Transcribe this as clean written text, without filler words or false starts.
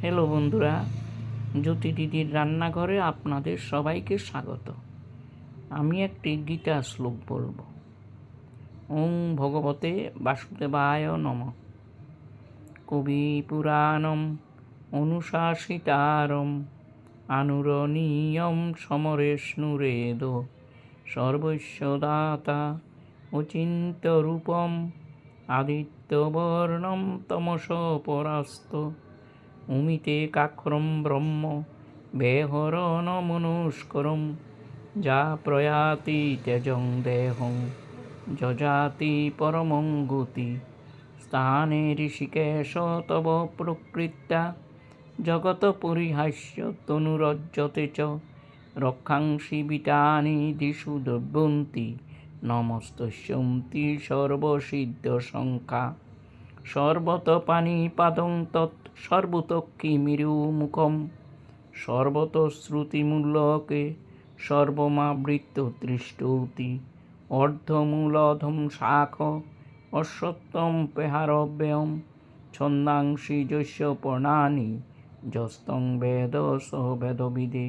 Hello বন্ধুরা, জ্যোতি দিদির রান্নাঘরে আপনাদের সবাইকে স্বাগত। আমি একটি গীতা শ্লোক বলবো। ওং ভগবতে বাসুদেবায় নমঃ। কবি পুরাণম অনুশাসিতারম আনুরণীয়ম সমরেষ্ণুরেদ সর্বস্য দাতা অচিন্ত্যরূপম আদিত্যবর্ণম তমস পরাস্ত উমিতে কাক্ষরম ব্রহ্ম বেহরণ মনুষ্করম যা প্রয়াতি তেজং দেহং যজাতি পরমং গতি স্থানে ঋষিকেশ তব প্রকৃত্যা জগত পরিহাস্য তনুরজ্জতে চ রক্ষাংসি বিতানি দিশু দ্রব্যন্তি নমস্তস্যন্তি সর্বসিদ্ধ সংখ্যা সর্বত পাণিপাদং তৎ সর্বতক্ষিমিরুমুখম সর্বত শ্রুতিমূলকে সর্বমাবৃত্য দৃষ্টৌতি অর্ধমূলধম শাখ অশ্বত্থম পেহারব্যয়ম ছন্দাংসি যস্য পর্ণানি যস্তং বেদ স বেদবিদে।